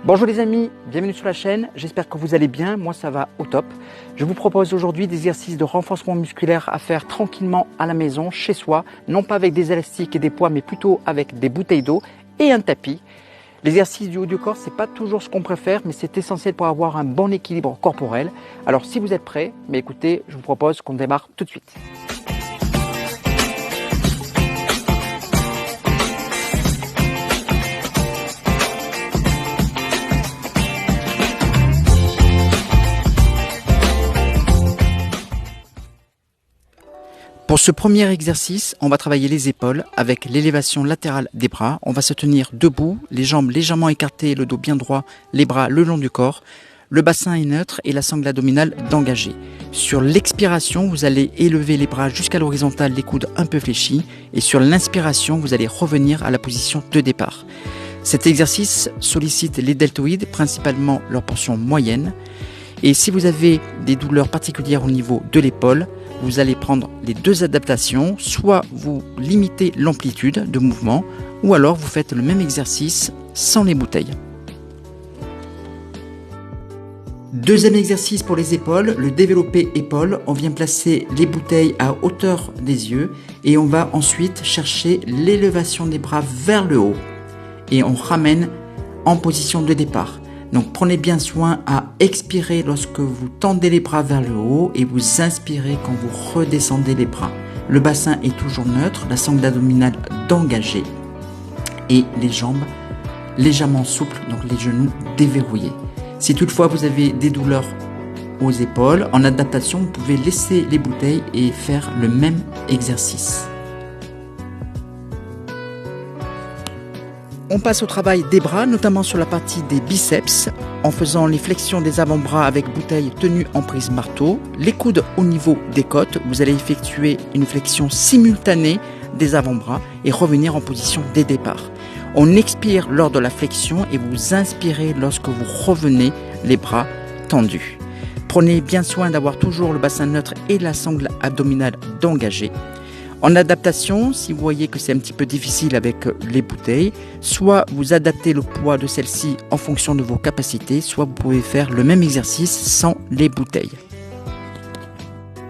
Bonjour les amis, bienvenue sur la chaîne, j'espère que vous allez bien, moi ça va au top. Je vous propose aujourd'hui des exercices de renforcement musculaire à faire tranquillement à la maison, chez soi, non pas avec des élastiques et des poids, mais plutôt avec des bouteilles d'eau et un tapis. L'exercice du haut du corps, c'est pas toujours ce qu'on préfère, mais c'est essentiel pour avoir un bon équilibre corporel. Alors si vous êtes prêts, mais écoutez, je vous propose qu'on démarre tout de suite. Pour ce premier exercice, on va travailler les épaules avec l'élévation latérale des bras. On va se tenir debout, les jambes légèrement écartées, le dos bien droit, les bras le long du corps. Le bassin est neutre et la sangle abdominale d'engagée. Sur l'expiration, vous allez élever les bras jusqu'à l'horizontale, les coudes un peu fléchis. Et sur l'inspiration, vous allez revenir à la position de départ. Cet exercice sollicite les deltoïdes, principalement leur portion moyenne. Et si vous avez des douleurs particulières au niveau de l'épaule, vous allez prendre les deux adaptations, soit vous limitez l'amplitude de mouvement, ou alors vous faites le même exercice sans les bouteilles. Deuxième exercice pour les épaules, le développé épaule. On vient placer les bouteilles à hauteur des yeux et on va ensuite chercher l'élévation des bras vers le haut. Et on ramène en position de départ. Donc prenez bien soin à expirer lorsque vous tendez les bras vers le haut et vous inspirez quand vous redescendez les bras. Le bassin est toujours neutre, la sangle abdominale d'engagée et les jambes légèrement souples, donc les genoux déverrouillés. Si toutefois vous avez des douleurs aux épaules, en adaptation, vous pouvez laisser les bouteilles et faire le même exercice. On passe au travail des bras, notamment sur la partie des biceps, en faisant les flexions des avant-bras avec bouteille tenue en prise marteau. Les coudes au niveau des côtes, vous allez effectuer une flexion simultanée des avant-bras et revenir en position de départ. On expire lors de la flexion et vous inspirez lorsque vous revenez les bras tendus. Prenez bien soin d'avoir toujours le bassin neutre et la sangle abdominale d'engagée. En adaptation, si vous voyez que c'est un petit peu difficile avec les bouteilles, soit vous adaptez le poids de celle-ci en fonction de vos capacités, soit vous pouvez faire le même exercice sans les bouteilles.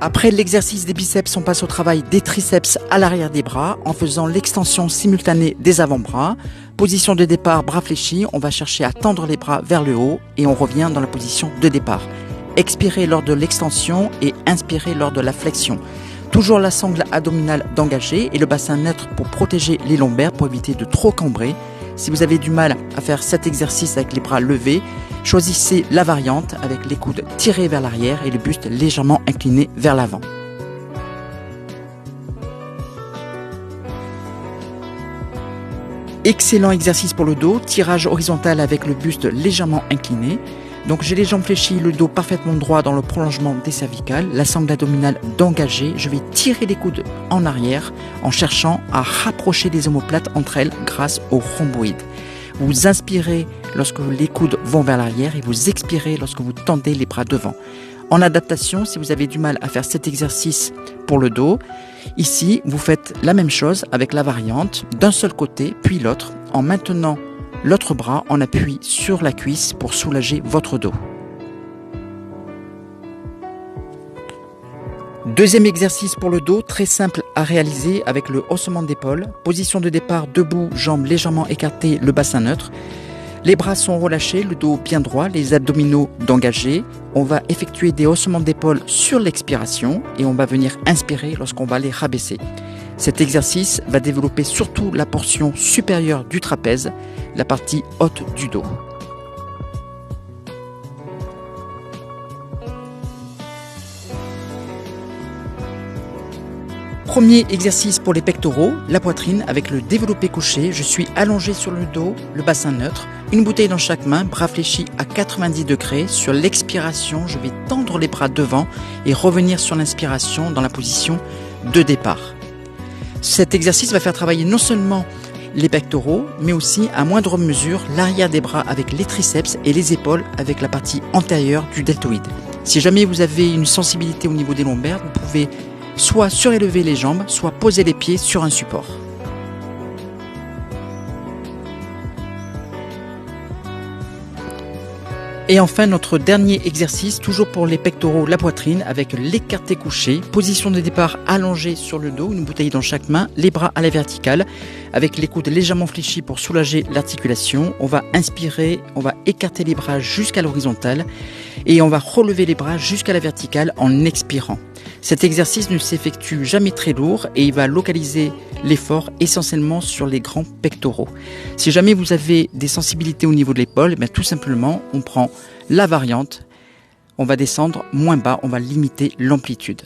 Après l'exercice des biceps, on passe au travail des triceps à l'arrière des bras en faisant l'extension simultanée des avant-bras. Position de départ, bras fléchis, on va chercher à tendre les bras vers le haut et on revient dans la position de départ. Expirez lors de l'extension et inspirez lors de la flexion. Toujours la sangle abdominale d'engagée et le bassin neutre pour protéger les lombaires pour éviter de trop cambrer. Si vous avez du mal à faire cet exercice avec les bras levés, choisissez la variante avec les coudes tirés vers l'arrière et le buste légèrement incliné vers l'avant. Excellent exercice pour le dos, tirage horizontal avec le buste légèrement incliné. Donc j'ai les jambes fléchies, le dos parfaitement droit dans le prolongement des cervicales, la sangle abdominale d'engagée. Je vais tirer les coudes en arrière en cherchant à rapprocher les omoplates entre elles grâce au rhomboïde. Vous inspirez lorsque les coudes vont vers l'arrière et vous expirez lorsque vous tendez les bras devant. En adaptation, si vous avez du mal à faire cet exercice pour le dos, ici vous faites la même chose avec la variante d'un seul côté puis l'autre en maintenant l'autre bras en appui sur la cuisse pour soulager votre dos. Deuxième exercice pour le dos, très simple à réaliser avec le haussement d'épaule. Position de départ debout, jambes légèrement écartées, le bassin neutre. Les bras sont relâchés, le dos bien droit, les abdominaux d'engagés. On va effectuer des haussements d'épaule sur l'expiration et on va venir inspirer lorsqu'on va les rabaisser. Cet exercice va développer surtout la portion supérieure du trapèze, la partie haute du dos. Premier exercice pour les pectoraux, la poitrine avec le développé couché. Je suis allongé sur le dos, le bassin neutre, une bouteille dans chaque main, bras fléchis à 90 degrés. Sur l'expiration, je vais tendre les bras devant et revenir sur l'inspiration dans la position de départ. Cet exercice va faire travailler non seulement les pectoraux, mais aussi à moindre mesure l'arrière des bras avec les triceps et les épaules avec la partie antérieure du deltoïde. Si jamais vous avez une sensibilité au niveau des lombaires, vous pouvez soit surélever les jambes, soit poser les pieds sur un support. Et enfin, notre dernier exercice, toujours pour les pectoraux, la poitrine, avec l'écarté couché. Position de départ allongée sur le dos, une bouteille dans chaque main, les bras à la verticale, avec les coudes légèrement fléchis pour soulager l'articulation. On va inspirer, on va écarter les bras jusqu'à l'horizontale et on va relever les bras jusqu'à la verticale en expirant. Cet exercice ne s'effectue jamais très lourd et il va localiser l'effort essentiellement sur les grands pectoraux. Si jamais vous avez des sensibilités au niveau de l'épaule, tout simplement on prend la variante, on va descendre moins bas, on va limiter l'amplitude.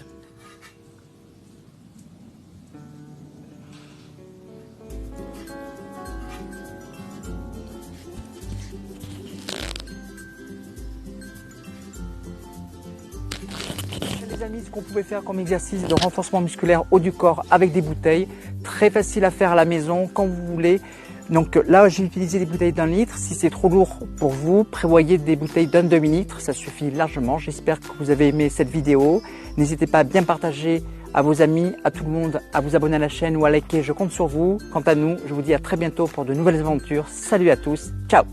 Les amis, ce qu'on pouvait faire comme exercice de renforcement musculaire haut du corps avec des bouteilles, très facile à faire à la maison quand vous voulez. Donc là, j'ai utilisé des bouteilles d'1 litre. Si c'est trop lourd pour vous, prévoyez des bouteilles d'un demi-litre, ça suffit largement. J'espère que vous avez aimé cette vidéo. N'hésitez pas à bien partager à vos amis, à tout le monde, à vous abonner à la chaîne ou à liker. Je compte sur vous. Quant à nous, je vous dis à très bientôt pour de nouvelles aventures. Salut à tous, ciao!